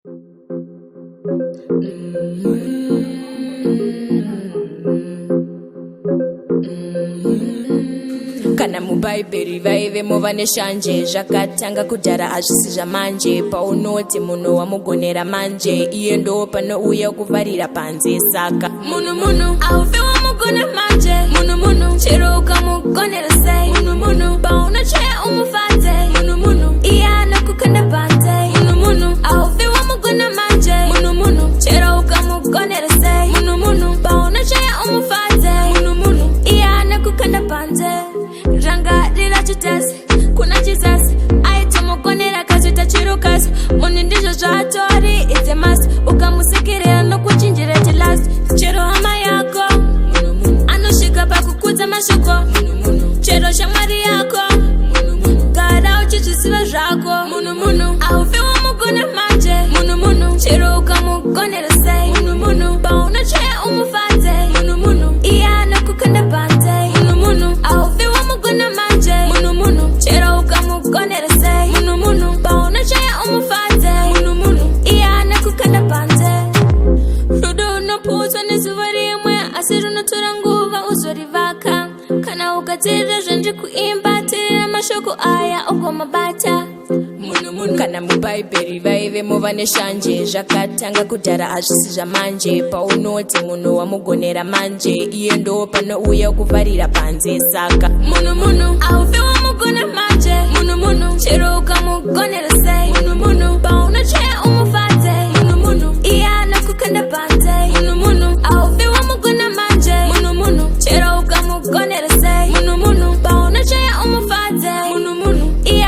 Kana mubhaibheri vaive movane shanje zvakatanga kudhara hazvisi zvamanje paunoti munhu wamugonera manje iye ndo panouya kuvharira panze saka munhu aufe wamugona manje munhu chero ukamugonera sei munhu paunochaya umufadze munhu iye anokukanda panze munhu aufe wamugona manje munhu chero ukamugonera sei munhu paunochaya umufadze munhu iye anokukanda panze rangarira chitasi kuna chisasi aitomukonera kazoita chirokasi munhu ndizvo zvatori idzemasi ukamusekerera nokuchinjira chilasi chero hama yako anosvika pakukudza mashoko chero shamwari yako gara uchizvisiva zvako munhu aufe wamugona manje munhu chero ukamugonera sei munhu paunochaya umufadze munhu iye anokukanda panze munhu aufe wamugona manje munhu chero ukamugonera sei munhu paunochaya umufadze munhu iye anokukanda panze rudo unoputswa nezuva rimwe asi runotora nguva uzorivaka kana ukateerera zvandikuimba teerera mashoko aya ugomabata kana mubhaibheri vaive movane shanje zvakatanga kudhara hazvisi zvamanje paunoti munhu wamugonera manje iye ndo panouya kuvharira panze saka munhu aufe wamugona manje munhu chero ukamugonera sei munhu paunochaya umufadze munhu iye anokukanda panze munhu aufe wamugona manje munhu chero ukamugonera sei munhu paunochaya umufadze munhu iye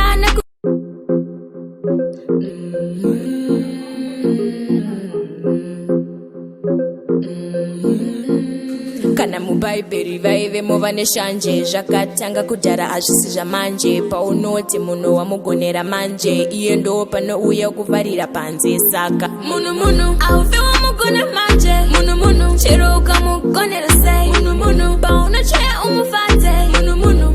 kana mubhaibheri vaive movane shanje zvakatanga kudhara hazvisi zvamanje paunoti munhu wamugonera manje iye ndo panouya kuvharira panze saka munhu aufe wamugona manje munhu chero ukamugonera sei munhu paunochaya umufadze munhu